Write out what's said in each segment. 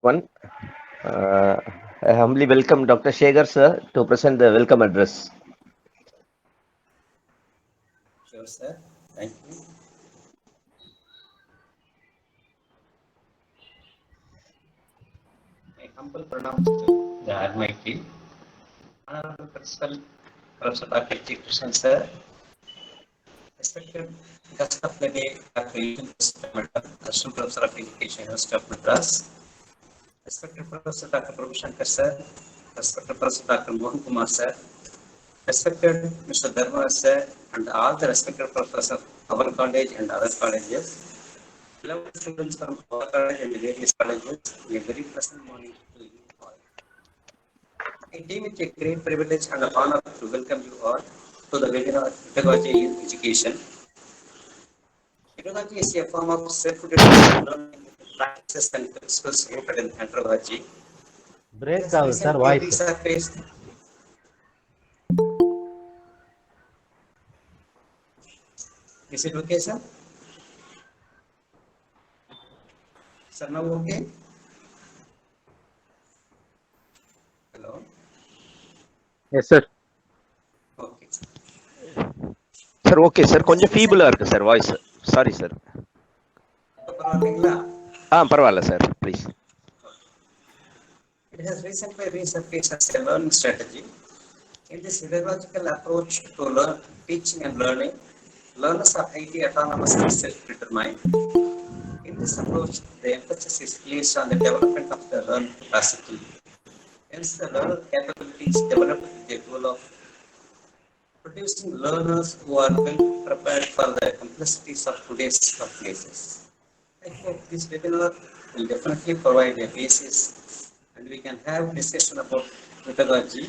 One, I humbly welcome Dr. Shekhar sir to present the welcome address. Sure, sir. Thank you. My humble pranams to the Almighty, Honorable Principal Professor Dr. G. Krishnan, sir, respected guest of the day, Dr. Eugene Madam, Assistant Professor of Education, University of Madras, respected Professor Dr. Prabhu Shankar, sir, respected Professor Dr. Mohan Kumar, sir, respected Mr. Dharma, sir, and all the respected professors of our college and other colleges. Beloved students from our college and various colleges, a very pleasant morning to you all. I deem it a great privilege and an honor to welcome you all to the webinar Pedagogy in Education. Pedagogy is a form of self-determined learning practices and principles rooted in anthropology. Break It has down, sir, recently voice. resurfaced. Is it okay, sir? Sir, now okay? Hello? Yes, sir. Okay. Sir, okay, sir. It has கொஞ்சம் feeble recently. இருக்கு sir voice. Sorry, sir. பரவாயில்லைங்களா? பரவாயில்ல sir, please. It has recently resurfaced as a learning strategy. In this pedagogical approach to teaching and learning, learners are highly autonomous and self-determined. In this approach, the emphasis is placed on the development of the learning capacity. Hence, the learner capabilities developed with the goal of producing learners who are well prepared for the complexities of today's workplaces. I hope this webinar will definitely provide a basis and we can have discussion about pedagogy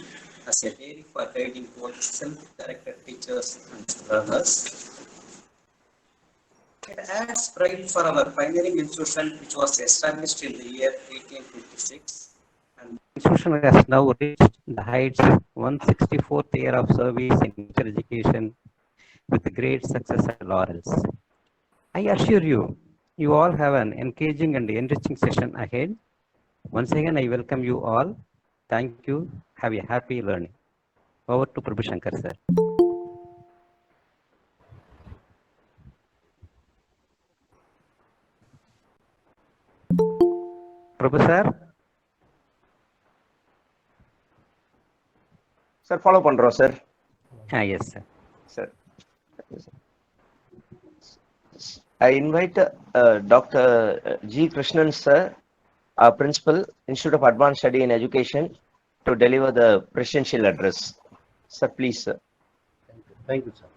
as a theory for guiding both self-directed teachers and learners. It adds pride for our pioneering institution, which was established in the year 1856, and the institution has now reached the heights of 164th year of service in teacher education with great success and laurels. I assure you, you all have an engaging and enriching session ahead. Once again, I welcome you all. Thank you. Have a happy learning. Over to Prabhu Shankar, sir. Prabhu, sir. Sir, follow பண்றோம் sir. Yes, sir. Sir. I invite Dr. G. Krishnan sir, our principal, Institute of Advanced Study in Education, to deliver the presidential address. Sir, please, sir. Thank you, sir.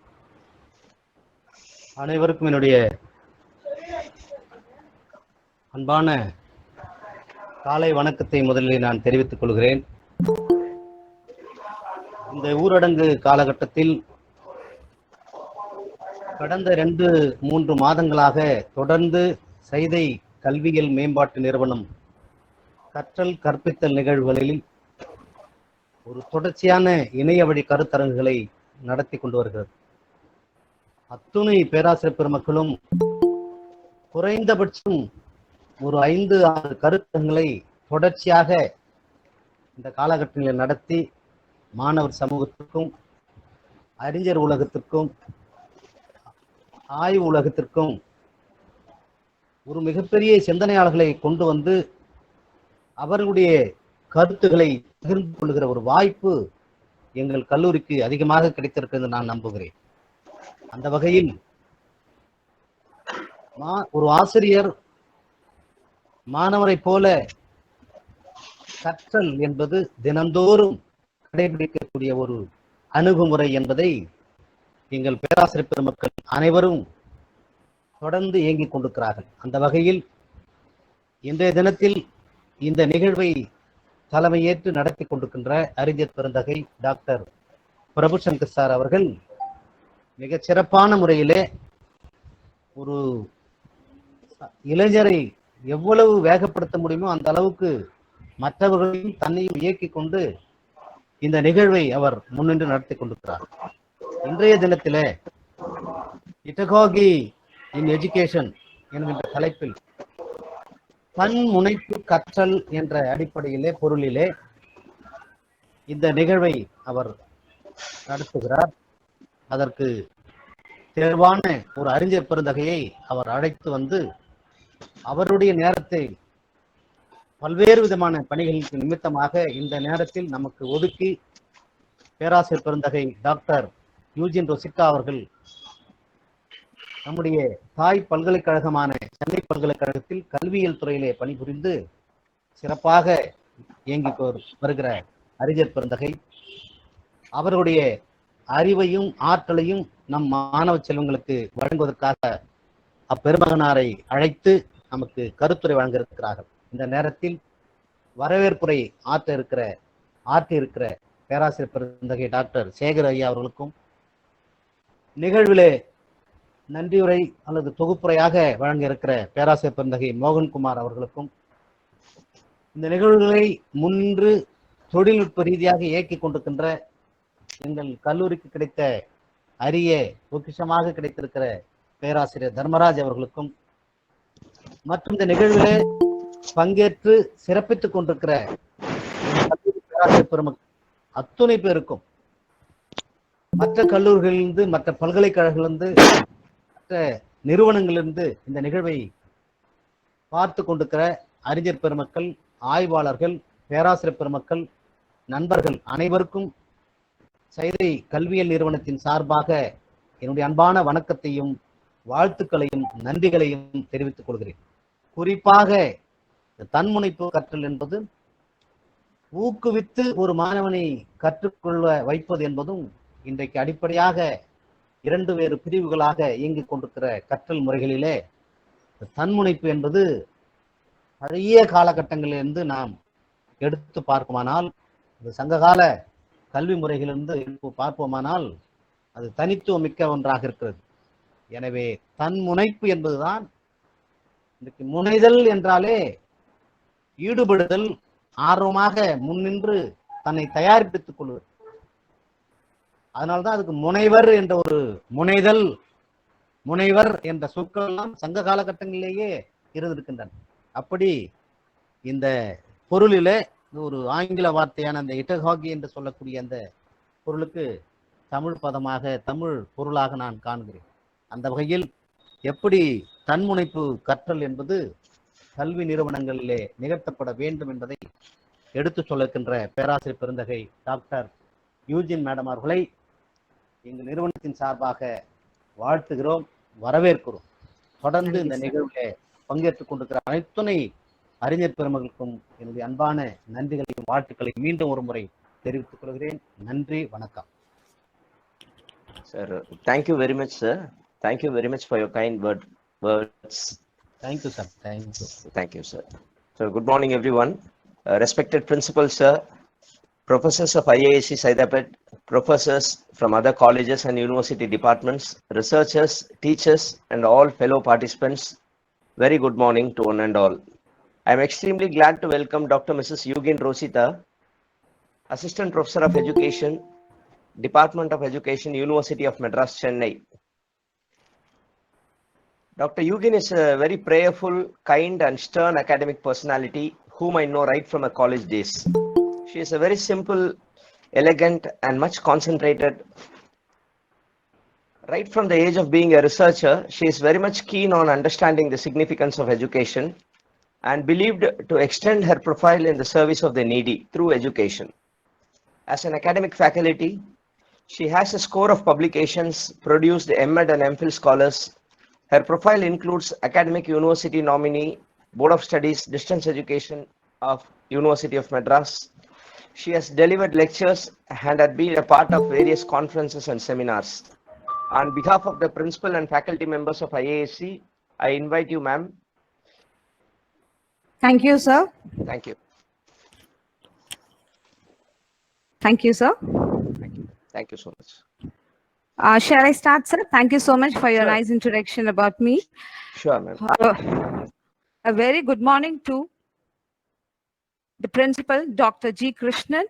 அனைவருக்கும் என்னுடைய அன்பான காலை வணக்கத்தை முதலில் நான் தெரிவித்துக் கொள்கிறேன். இந்த ஊரடங்கு காலகட்டத்தில் கடந்த 2-3 மாதங்களாக தொடர்ந்து சைதை கல்வியியல் மேம்பாட்டு நிறுவனம் கற்றல் கற்பித்தல் நிகழ்வுகளில் ஒரு தொடர்ச்சியான இணைய வழி கருத்தரங்குகளை நடத்தி கொண்டு வருகிறது. அத்துணை பேராசிரியர் பெருமக்களும் குறைந்தபட்சம் ஒரு 5-6 கருத்தரங்களை தொடர்ச்சியாக இந்த காலகட்டங்களில் நடத்தி மாணவர் சமூகத்திற்கும் அறிஞர் உலகத்திற்கும் ஆய்வு உலகத்திற்கும் ஒரு மிகப்பெரிய சிந்தனையாளர்களை கொண்டு வந்து அவர்களுடைய கருத்துக்களை பகிர்ந்து கொள்கிற ஒரு வாய்ப்பு எங்கள் கல்லூரிக்கு அதிகமாக கிடைத்திருக்கிறது நான் நம்புகிறேன். அந்த வகையில் ஒரு ஆசிரியர் மாணவரை போல கற்றல் என்பது தினந்தோறும் கடைபிடிக்கக்கூடிய ஒரு அணுகுமுறை என்பதை எங்கள் பேராசிரியர் பெருமக்கள் அனைவரும் தொடர்ந்து இயங்கிக் கொண்டிருக்கிறார்கள். அந்த வகையில் இன்றைய தினத்தில் இந்த நிகழ்வை தலைமையேற்று நடத்தி கொண்டிருக்கின்ற அறிஞர் பெருந்தகை டாக்டர் பிரபு சங்கர் சார் அவர்கள் மிக சிறப்பான முறையிலே ஒரு இளைஞரை எவ்வளவு வேகப்படுத்த முடியுமோ அந்த அளவுக்கு மற்றவர்களையும் தன்னையும் இயக்கிக் கொண்டு இந்த நிகழ்வை அவர் முன்னின்று நடத்தி கொண்டிருக்கிறார். இன்றைய தினத்திலே பெடகாகி இன் எஜுகேஷன் என்கின்ற தலைப்பில் பன்முனைப்பு கற்றல் என்ற அடிப்படையிலே பொருளிலே இந்த நிகழ்வை அவர் நடத்துகிறார். அதற்கு தேர்வான ஒரு அறிஞர் பெருந்தகையை அவர் அழைத்து வந்து அவருடைய நேரத்தை பல்வேறு விதமான பணிகளுக்கு நிமித்தமாக இந்த நேரத்தில் நமக்கு ஒதுக்கி பேராசிரியர் பெருந்தகை டாக்டர் யூஜின் ரொசிட்டா அவர்கள் நம்முடைய தாய் பல்கலைக்கழகமான சென்னை பல்கலைக்கழகத்தில் கல்வியியல் துறையிலே பணிபுரிந்து சிறப்பாக இயங்கி வருகிற அறிஞர் பெருந்தகை அவருடைய அறிவையும் ஆற்றலையும் நம் மாணவ செல்வங்களுக்கு வழங்குவதற்காக அப்பெருமகனாரை அழைத்து நமக்கு கருத்துரை வழங்க இருக்கிறார்கள். இந்த நேரத்தில் வரவேற்புரை ஆற்றியிருக்கிற பேராசிரியர் பெருந்தகை டாக்டர் சேகர் ஐயா அவர்களுக்கும், நிகழ்விலே நன்றியுரை அல்லது தொகுப்புரையாக வழங்க இருக்கிற பேராசிரியர் பெருந்தகை மோகன்குமார் அவர்களுக்கும், இந்த நிகழ்வுகளை முன்னின்று தொழில்நுட்ப ரீதியாக இயக்கிக் கொண்டிருக்கின்ற எங்கள் கல்லூரிக்கு கிடைத்த அரிய பொக்கிஷமாக கிடைத்திருக்கிற பேராசிரியர் தர்மராஜ் அவர்களுக்கும், மற்றும் இந்த நிகழ்விலே பங்கேற்று சிறப்பித்துக் கொண்டிருக்கிற பேராசிரியர் பெருமக்கள் அத்துணை பேருக்கும், மற்ற கல்லூரிகளிலிருந்து, மற்ற பல்கலைக்கழகங்களிலிருந்து, மற்ற நிறுவனங்களிலிருந்து இந்த நிகழ்வை பார்த்து கொண்டிருக்கிற அறிஞர் பெருமக்கள், ஆய்வாளர்கள், பேராசிரியர் பெருமக்கள், நண்பர்கள் அனைவருக்கும் சைதை கல்வியியல் நிறுவனத்தின் சார்பாக என்னுடைய அன்பான வணக்கத்தையும் வாழ்த்துக்களையும் நன்றிகளையும் தெரிவித்துக் கொள்கிறேன். குறிப்பாக தன்முனைப்பு கற்றல் என்பது ஊக்குவித்து ஒரு மாணவனை கற்றுக்கொள்ள வைப்பது என்பதும் இன்றைக்கு அடிப்படையாக 2 வேறு பிரிவுகளாக இயங்கிக் கொண்டிருக்கிற கற்றல் முறைகளிலே தன்முனைப்பு என்பது பழைய காலகட்டங்களிலிருந்து நாம் எடுத்து பார்ப்போமானால், சங்ககால கல்வி முறைகளிலிருந்து பார்ப்போமானால் அது தனித்துவமிக்க ஒன்றாக இருக்கிறது. எனவே தன்முனைப்பு என்பதுதான் இன்றைக்கு முனைதல் என்றாலே ஈடுபடுதல், ஆர்வமாக முன்னின்று தன்னை தயாரிப்பித்துக் கொள்வது. அதனால்தான் அதுக்கு முனைவர் என்ற ஒரு முனைவர் என்ற சொற்கள் எல்லாம் சங்க காலகட்டங்களிலேயே இருந்திருக்கின்றன. அப்படி இந்த பொருளிலே ஒரு ஆங்கில வார்த்தையான அந்த இட்டகாகி என்று சொல்லக்கூடிய அந்த பொருளுக்கு தமிழ் பதமாக, தமிழ் பொருளாக நான் காண்கிறேன். அந்த வகையில் எப்படி தன்முனைப்பு கற்றல் என்பது கல்வி நிறுவனங்களிலே நிகழ்த்தப்பட வேண்டும் என்பதை எடுத்து சொல்லுகின்ற பேராசிரியர் பெருந்தகை டாக்டர் யூஜின் மேடம் அவர்களை எங்கள் நிறுவனத்தின் சார்பாக வாழ்த்துகிறோம், வரவேற்கிறோம். தொடர்ந்து இந்த நிகழ்வில் பங்கேற்றுக் கொண்டிருக்கிற அனைத்துணை அறிஞர் பெருமகளுக்கும் என்னுடைய அன்பான நன்றிகளையும் வாழ்த்துக்களையும் மீண்டும் ஒரு முறை தெரிவித்துக் கொள்கிறேன். நன்றி, வணக்கம். Sir, thank you very much, sir. Thank you very much for your kind words. Thank you, sir. Thank you. Thank you, sir. So, good morning, everyone. Respected principal, sir, professors of IASC Saidapet, professors from other colleges and university departments, researchers, teachers, and all fellow participants, very good morning to one and all. I am extremely glad to welcome Dr. Mrs. Yugin Rosita, Assistant Professor of Education, Department of Education, University of Madras, Chennai. Dr. Yugin is a very prayerful, kind and stern academic personality whom I know right from her college days. She is a very simple, elegant and much concentrated. Right from the age of being a researcher, she is very much keen on understanding the significance of education and believed to extend her profile in the service of the needy through education. As an academic faculty, she has a score of publications, produced M.Ed and M.Phil scholars. Her profile includes academic university nominee, Board of Studies, Distance Education of University of Madras. She has delivered lectures and had been a part of various conferences and seminars. On behalf of the principal and faculty members of IASC, I invite you, ma'am. Thank you, sir. Thank you. Thank you, sir. Thank you. Thank you so much. Shall I start, sir? Thank you so much for your Sure. nice introduction about me. Sure, ma'am. A very good morning to the principal, Dr. G. Krishnan,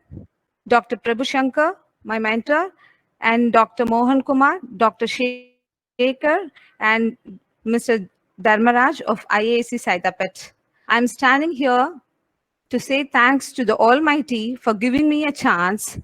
Dr. Prabhu Shankar, my mentor, and Dr. Mohan Kumar, Dr. Shekhar, and Mr. Dharmaraj of IASC Saidapet. I'm standing here to say thanks to the Almighty for giving me a chance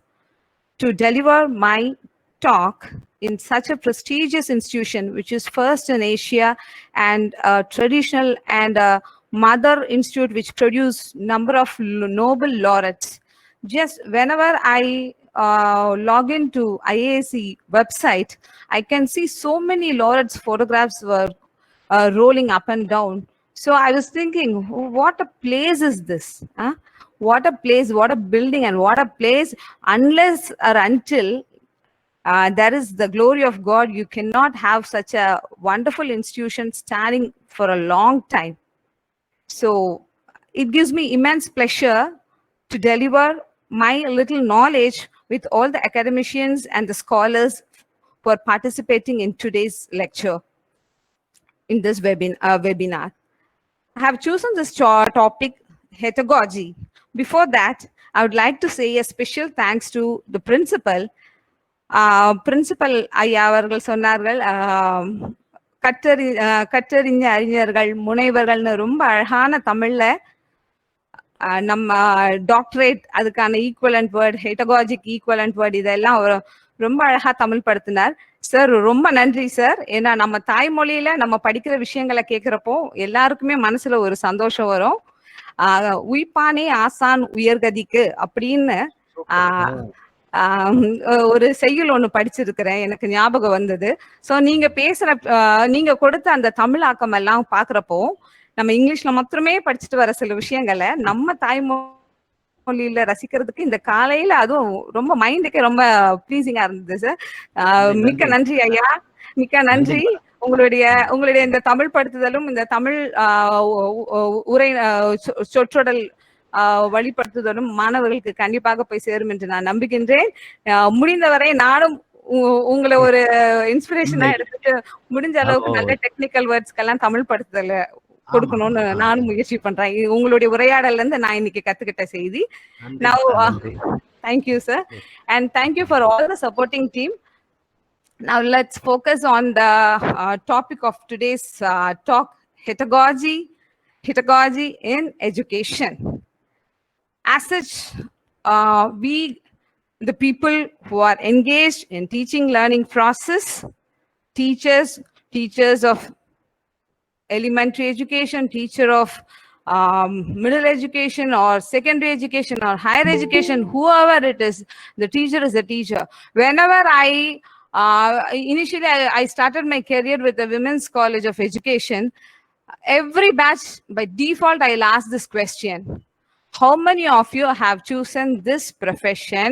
to deliver my talk in such a prestigious institution, which is first in Asia and a traditional and a mother institute which produce number of Nobel laureates. Just whenever I log into IAC website, I can see so many laureates photographs were rolling up and down. So I was thinking, what a place is this? Huh? What a place, what a building, and what a place. Unless or until there is the glory of God, you cannot have such a wonderful institution standing for a long time. So it gives me immense pleasure to deliver my little knowledge with all the academicians and the scholars for participating in today's lecture, in this webinar. I have chosen this topic, pedagogy. Before that, I would like to say a special thanks to the principal. Principal ஐயா அவர்கள் சொன்னார்கள், கற்றறிஞ அறிஞர்கள், முனைவர்கள்னு ரொம்ப அழகான தமிழ்ல நம்ம doctorate, அதுக்கான equivalent word, ஹெட்டகாஜிக் equivalent word, இதெல்லாம் ரொம்ப அழகா தமிழ் படுத்தினார். சார் ரொம்ப நன்றி சார். ஏன்னா நம்ம தாய்மொழியில நம்ம படிக்கிற விஷயங்களை கேட்கிறப்போ எல்லாருக்குமே மனசுல ஒரு சந்தோஷம் வரும். உயிப்பானே ஆசான் உயர்கதிக்கு அப்படின்னு ஒரு செய்யுள் ஒண்ணு படிச்சிருக்கிறேன், எனக்கு ஞாபகம் வந்தது. சோ நீங்க பேசுற நீங்க கொடுத்த அந்த தமிழாக்கம் எல்லாம் பாக்குறப்போ நம்ம இங்கிலீஷ்ல மாத்திரமே படிச்சுட்டு வர சில விஷயங்களை நம்ம தாய்மொழியில ரசிக்கிறதுக்கு இந்த காலையில அதுவும் ரொம்ப மைண்டுக்கு ரொம்ப ப்ளீசிங்கா இருந்தது சார். மிக்க நன்றி ஐயா, மிக்க நன்றி. உங்களுடைய இந்த தமிழ் படுத்துதலும் இந்த தமிழ் உரை சொற்றொடல் வழிபடுத்துதலும் மாணவர்களுக்கு கண்டிப்பாக போய் சேரும் என்று நான் நம்புகின்றேன். முடிந்தவரை நானும் உங்களை ஒரு இன்ஸ்பிரேஷனா எடுத்துட்டு முடிஞ்ச அளவுக்கு நல்ல டெக்னிக்கல் வேர்ட்ஸ்க்கெல்லாம் தமிழ் படுத்துதல கொடுக்கணும்னு நானும் முயற்சி பண்றேன். உங்களுடைய உரையாடல்ல இருந்து நான் இன்னைக்கு கத்துக்கிட்ட செய்தி. Now, thank you sir, and thank you for all the supporting team. Now let's focus on the topic of today's talk, pedagogy in education. As such, we, the people who are engaged in teaching learning process, teachers of elementary education, teacher of middle education or secondary education or higher education, whoever it is, the teacher is a teacher. Whenever initially I started my career with the Women's College of Education, every batch by default I'll ask this question: how many of you have chosen this profession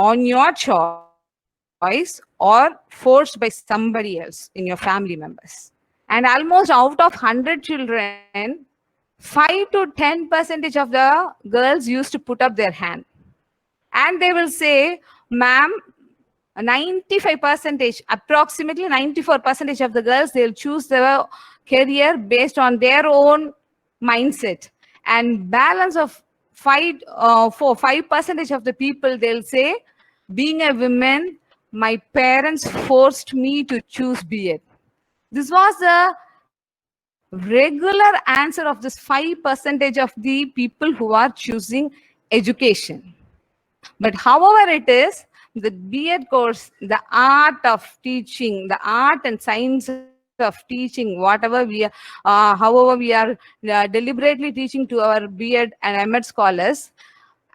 on your choice or forced by somebody else in your family members? And almost out of 100 children, 5 to 10% of the girls used to put up their hand. And they will say, ma'am, 95%, approximately 94% of the girls, they'll choose their career based on their own mindset. And balance of 5% of the people, they'll say, being a woman, my parents forced me to choose B.Ed. This was the regular answer of this 5% of the people who are choosing education. But however it is, the B.Ed course, the art of teaching, the art and science of teaching, whatever we are, however we are deliberately teaching to our B.Ed and M.Ed scholars,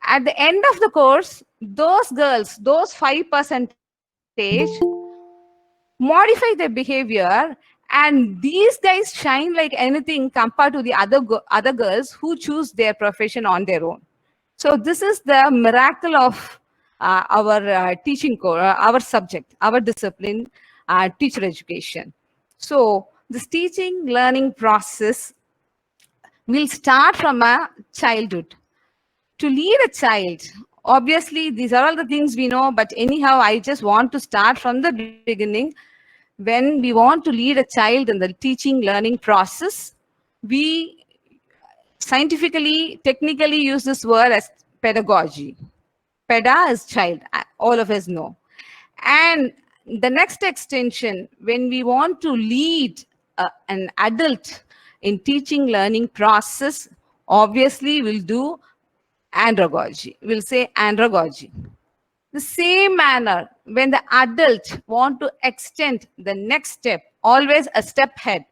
at the end of the course, those girls, those 5% modify their behavior, and these guys shine like anything compared to the other girls who choose their profession on their own. So this is the miracle of our teaching core, our subject, our discipline, teacher education. So this teaching learning process will start from a childhood. To lead a child, obviously these are all the things we know, but anyhow I just want to start from the beginning. When we want to lead a child in the teaching learning process, we scientifically, technically use this word as pedagogy. Peda is child, all of us know. And the next extension, when we want to lead an adult in teaching learning process, obviously we'll do andragogy. We'll say andragogy. The same manner, when the adult want to extend the next step, always a step ahead.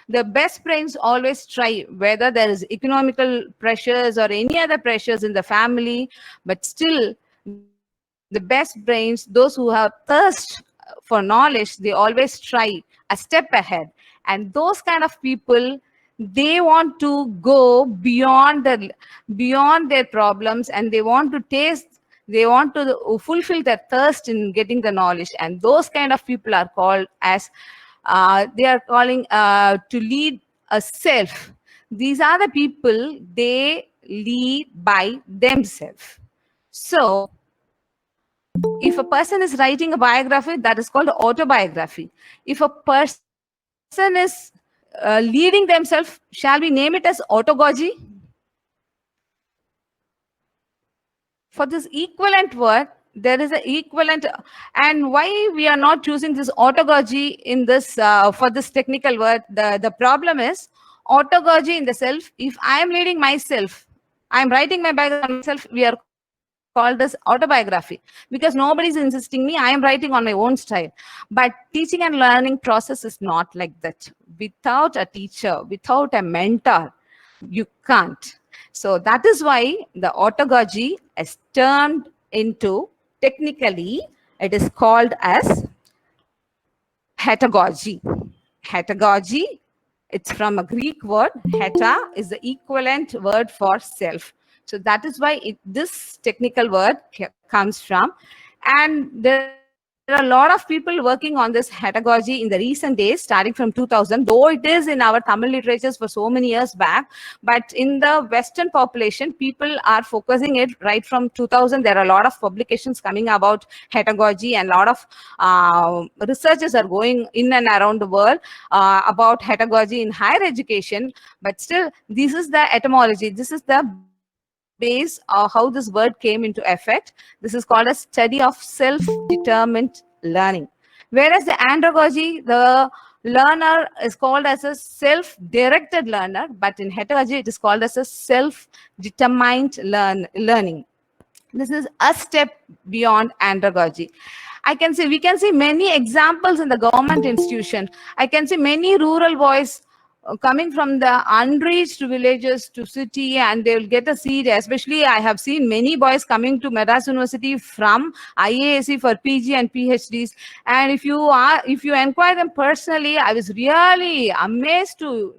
The best brains always try, whether there is economical pressures or any other pressures in the family, but still the best brains, those who have thirst for knowledge, they always try a step ahead. And those kind of people, they want to go beyond their problems, and they want to fulfill their thirst in getting the knowledge. And those kind of people are called as they are calling to lead a self. These are the people, they lead by themselves. So if a person is writing a biography, that is called autobiography. If a person is leading themselves, shall we name it as autogogy? For this equivalent word, there is an equivalent. And why we are not choosing this autogogy in this for this technical word? The problem is autogogy in the self. If I am leading myself, I am writing my biography myself, we are called as autobiography, because nobody is insisting me, I am writing on my own style. But teaching and learning process is not like that. Without a teacher, without a mentor, you can't. So that is why the autogogy is turned into, technically, it is called as heterogogy. Heterogogy, it's from a Greek word. Heta is the equivalent word for self. So that is why this technical word comes from. And there are a lot of people working on this heterogogy in the recent days, starting from 2000, though it is in our Tamil literatures for so many years back. But in the Western population, people are focusing it right from 2000. There are a lot of publications coming about heterogogy, and a lot of researchers are going in and around the world about heterogogy in higher education. But still, this is the etymology. This is the base of how this word came into effect. This is called a study of self-determined learning. Whereas the andragogy, the learner is called as a self-directed learner, but in heterogogy, it is called as a self-determined learning. This is a step beyond andragogy. We can see many examples in the government institution. I can see many rural boys coming from the unreached villages to city, and they will get a seat. Especially, I have seen many boys coming to Madras University from IASC for PG and PhDs. And if you inquire them personally, I was really amazed to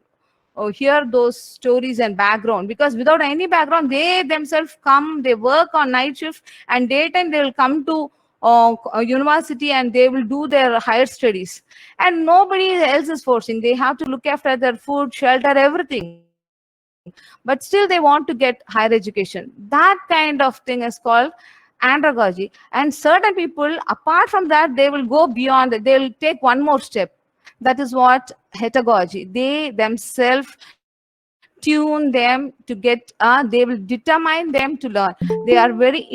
hear those stories and background, because without any background, they themselves come, they work on night shift, and daytime they will come to university and they will do their higher studies, and nobody else is forcing. They have to look after their food, shelter, everything, but still they want to get higher education. That kind of thing is called andragogy. And certain people, apart from that, they will go beyond that. They will take one more step. That is what heterogogy. They themselves tune them to get, they will determine them to learn. They are very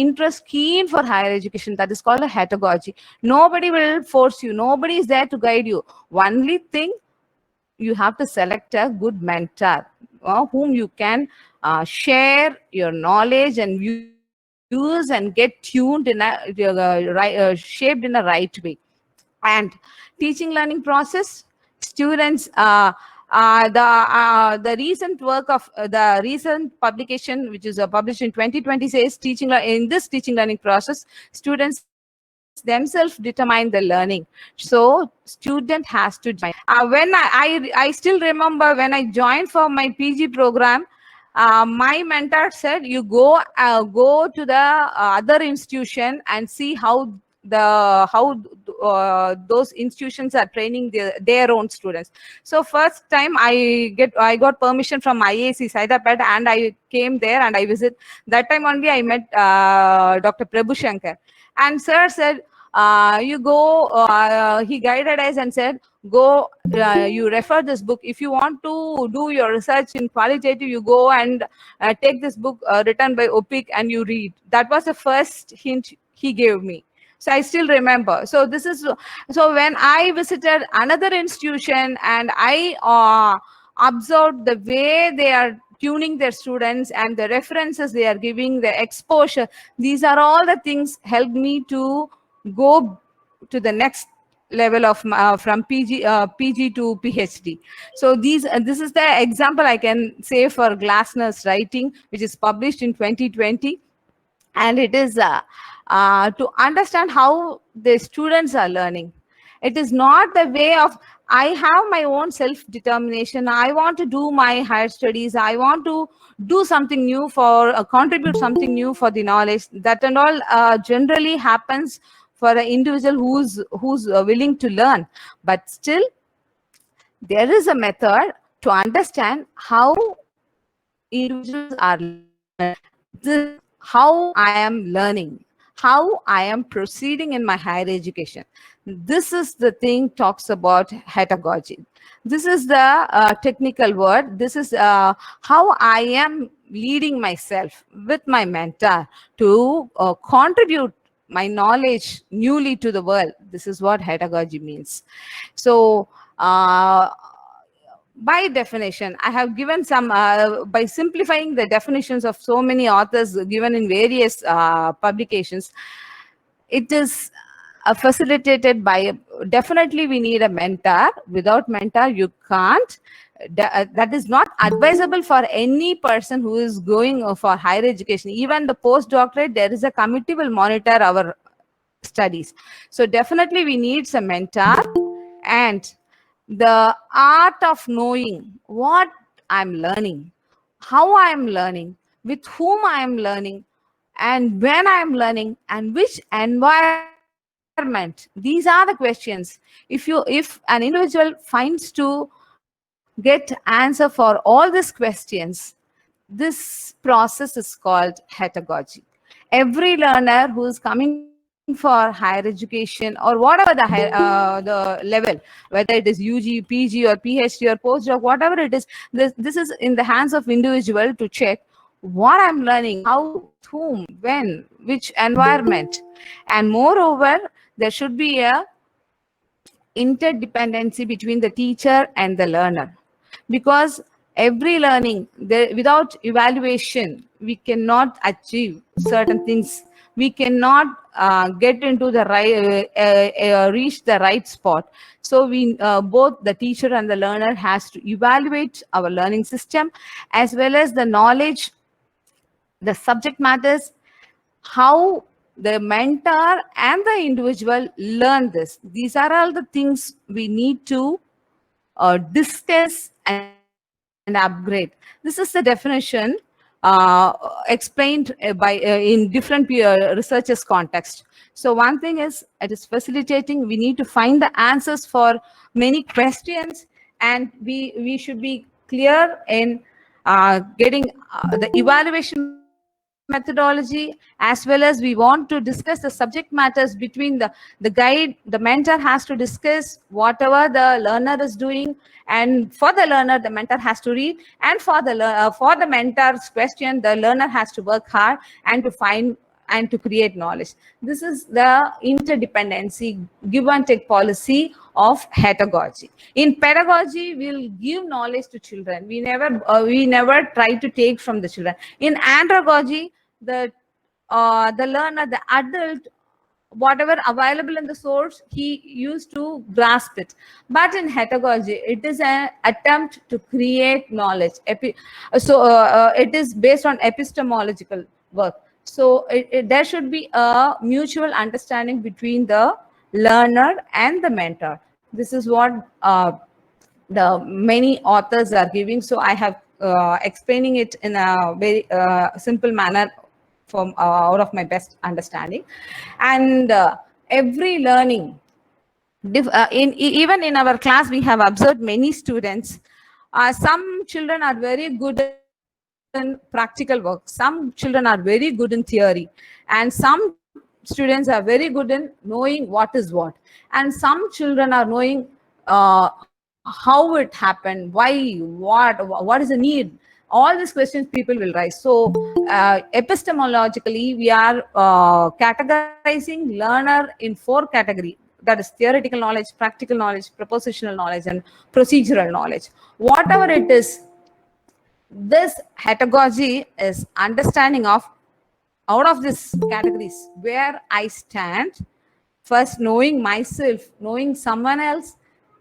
keen for higher education. That is called a heterogogy. Nobody will force you. Nobody is there to guide you. Only thing, you have to select a good mentor whom you can share your knowledge and use and get tuned in a shaped in a right way. And teaching learning process, students, the recent work of the recent publication, which is published in 2020, says in this teaching learning process, students themselves determine the learning. So student has to join. When I still remember when I joined for my PG program, my mentor said, you go to the other institution and see how those institutions are training their own students. So first time I got permission from IAC Hyderabad, and I came there and I visit. That time only I met Dr. Prabhu Shankar, and sir said, you go, he guided us and said, go, you refer this book. If you want to do your research in qualitative, you go and take this book written by Opik and you read. That was the first hint he gave me. So I still remember. So this is, so when I visited another institution and I observed the way they are tuning their students and the references they are giving, the exposure. These are all the things helped me to go to the next level of from PG to PhD. So this is the example I can say for Glassner's writing, which is published in 2020. And it is to understand how the students are learning. It is not the way of, I have my own self-determination, I want to do my higher studies, I want to do something new for, contribute something new for the knowledge. That and all generally happens for an individual who's willing to learn. But still, there is a method to understand how individuals are learning, how I am learning, how I am proceeding in my higher education. This is the thing talks about pedagogy. This is the technical word. This is how I am leading myself with my mentor to contribute my knowledge newly to the world. This is what pedagogy means. So by definition, I have given some, by simplifying the definitions of so many authors given in various publications, it is facilitated by, definitely we need a mentor. Without mentor, you can't. That is not advisable for any person who is going for higher education. Even the postdoctorate, there is a committee will monitor our studies. So definitely we need some mentor. And the art of knowing what I'm learning, how I'm learning, with whom I'm learning, and when I'm learning, and which environment. These are the questions. If an individual finds to get answer for all these questions, this process is called pedagogy. Every learner who is coming for higher education or whatever the level, whether it is UG, PG or PhD or postdoc, whatever it is, this is in the hands of individual to check what I'm learning, how, whom, when, which environment. And moreover, there should be a interdependency between the teacher and the learner, because every learning, without evaluation, we cannot achieve certain things. We cannot get into the right, reach the right spot. So we both the teacher and the learner has to evaluate our learning system, as well as the knowledge, the subject matters, how the mentor and the individual learn this. These are all the things we need to discuss and upgrade. This is the definition explained by in different researchers' context. So one thing is, it is facilitating. We need to find the answers for many questions, and we should be clear in getting the evaluation methodology, as well as we want to discuss the subject matters between the guide. The mentor has to discuss whatever the learner is doing, and for the learner, the mentor has to read, and for the mentor's question, the learner has to work hard and to find and to create knowledge. This is the interdependency, give and take policy of pedagogy. In pedagogy, we'll give knowledge to children. We never try to take from the children. In andragogy, the learner, the adult, whatever available in the source, he used to grasp it. But in pedagogy, it is an attempt to create knowledge. It is based on epistemological work. So there should be a mutual understanding between the learner and the mentor. This is what the many authors are giving. So I have explaining it in a very simple manner from out of my best understanding. And every learning, even in our class, we have observed many students. Some children are very good in practical work. Some children are very good in theory, and some students are very good in knowing what is what, and some children are knowing how it happened, why, what is the need. All these questions people will raise. So epistemologically, we are categorizing learner in 4 categories. that is theoretical knowledge, practical knowledge, propositional knowledge, and procedural knowledge. Whatever it is, this pedagogy is understanding of out of these categories where I stand, first knowing myself, knowing someone else,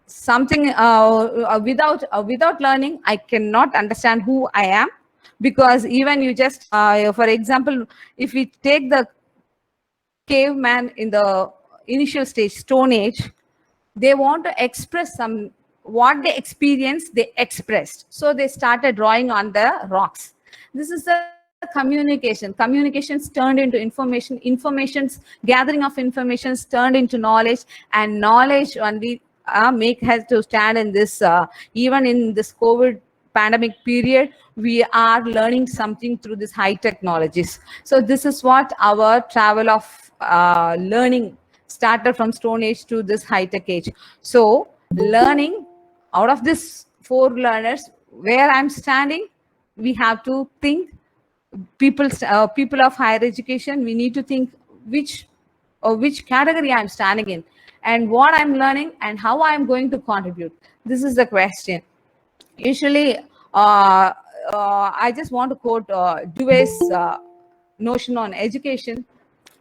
something without learning, I cannot understand who I am. Because even you just, for example, if we take the caveman in the initial stage, Stone Age, they want to express some, what they experienced, they expressed. So they started drawing on the rocks. This is the communication. Communications turned into information. Information's gathering of informations turned into knowledge, and knowledge only has to stand in this, even in this COVID pandemic period, we are learning something through this high technologies. So this is what our travel of learning started from Stone Age to this high-tech age. So learning, out of this 4 learners, where I'm standing, we have to think, people of higher education, we need to think which category I'm standing in, and what I'm learning, and how I'm going to contribute. This is the question. Usually, I just want to quote Dewey's notion on education,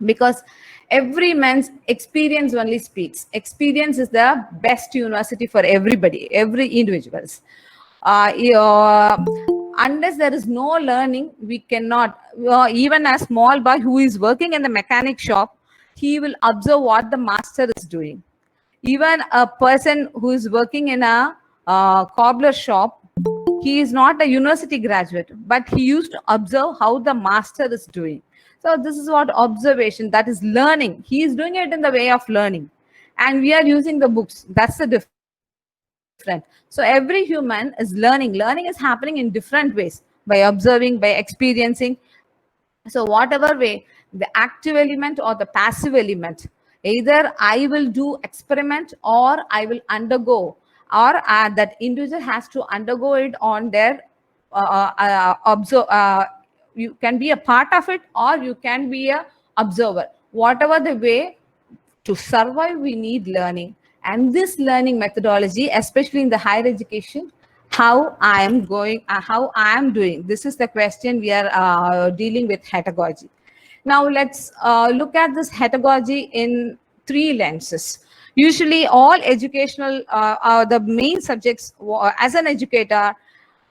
because every man's experience only speaks. Experience is the best university for everybody, every individuals. Unless there is no learning, we cannot, even a small boy who is working in the mechanic shop, he will observe what the master is doing. Even a person who is working in a cobbler shop, he is not a university graduate, but he used to observe how the master is doing. So this is what observation, that is learning. He is doing it in the way of learning, and we are using the books. That's the difference. So every human is learning. Learning is happening in different ways, by observing, by experiencing. So whatever way, the active element or the passive element, either I will do experiment or I will undergo, or that individual has to undergo it on their you can be a part of it, or you can be a observer. Whatever the way, to survive we need learning. And this learning methodology, especially in the higher education, how I am doing, this is the question we are dealing with pedagogy. Now let's look at this pedagogy in 3 lenses. Usually all educational, the main subjects, as an educator,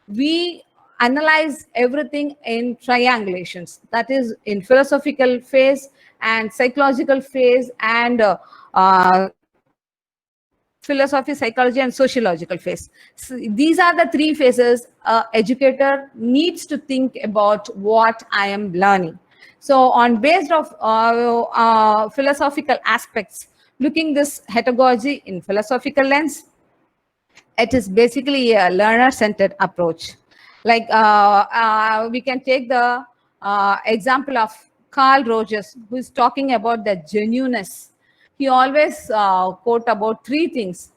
we analyze everything in triangulations. That is in philosophical phase and psychological phase, and philosophy, psychology, and sociological phase. So these are the 3 phases educator needs to think about what I am learning. So on based of philosophical aspects, looking this pedagogy in philosophical lens, it is basically a learner-centered approach. Like we can take the example of Carl Rogers, who is talking about the genuineness. He always quote about 3 things: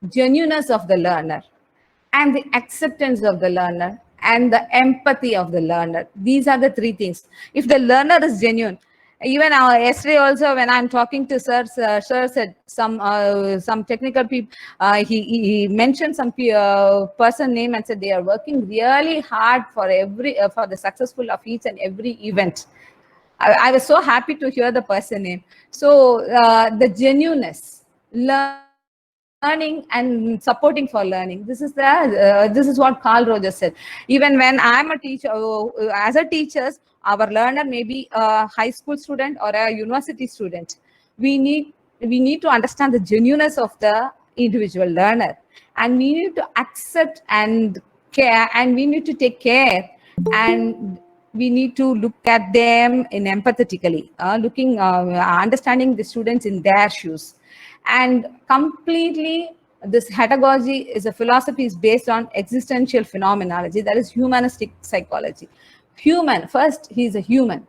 genuineness of the learner, and the acceptance of the learner, and the empathy of the learner. These are the 3 things. If the learner is genuine, even yesterday also when I'm talking to sir said some technical people, he mentioned some person name and said they are working really hard for for the successful of each and every event. I was so happy to hear the person name. So the genuineness, learning and supporting for learning. This is what Carl Rogers said. Even when I'm a teacher, as a teacher, our learner may be a high school student or a university student. We need to understand the genuineness of the individual learner, and we need to accept and care, and we need to take care, and we need to look at them in empathetically, understanding the students in their shoes. And completely, this pedagogy is a philosophy is based on existential phenomenology, that is humanistic psychology. Human, first, he's a human.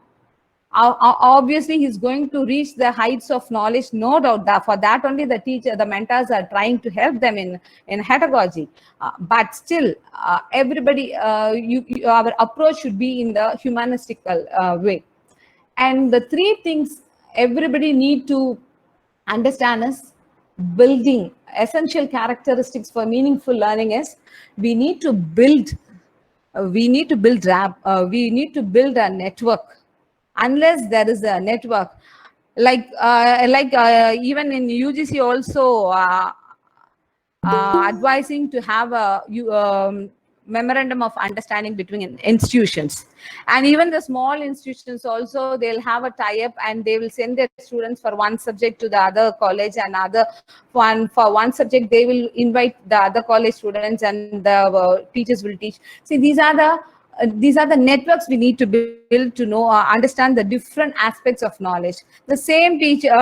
Obviously, he's going to reach the heights of knowledge, no doubt. That for that only the teacher, the mentors are trying to help them in pedagogy. But still, everybody, our approach should be in the humanistical way. And the 3 things everybody need to understand is building essential characteristics for meaningful learning is we need to build we need to build a network. Unless there is a network, like even in UGC also advising to have a memorandum of understanding between institutions, and even the small institutions also, they'll have a tie-up and they will send their students for one subject to the other college, and for one subject they will invite the other college students, and the teachers will teach. See, these are the networks we need to build to know understand the different aspects of knowledge. The same teacher,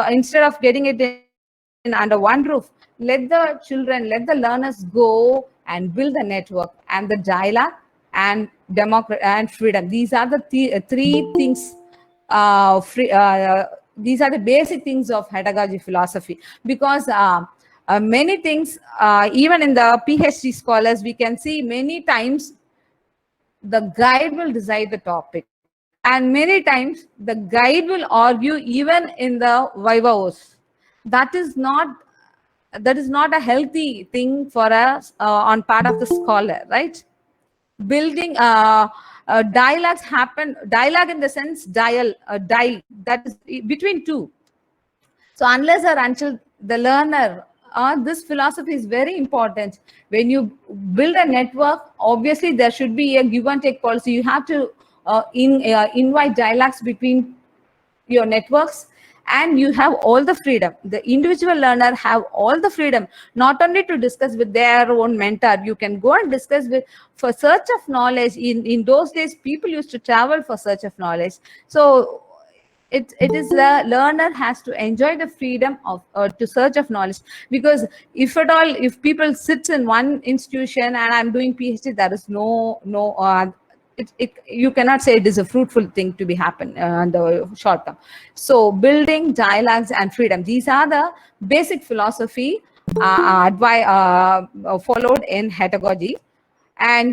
instead of getting it in under one roof, let the learners go and build a network, and the dialogue and and freedom. These are the three things. These are the basic things of pedagogy philosophy, because many things, even in the PhD scholars, we can see many times the guide will decide the topic, and many times the guide will argue even in the vivos. That is not a healthy thing for us on part of the scholar, right? Building dialogue in the sense dial, that is between two. So unless or until the learner, this philosophy is very important. When you build a network, obviously there should be a give and take policy. You have to invite dialogues between your networks, and you have all the freedom. The individual learner have all the freedom, not only to discuss with their own mentor. You can go and discuss for search of knowledge. In those days, people used to travel for search of knowledge. So it is the learner has to enjoy the freedom of to search of knowledge, because if people sit in one institution and I'm doing PhD, there is you cannot say it is a fruitful thing to be happen in the short term. So building dialogues and freedom, these are the basic philosophy followed in pedagogy. And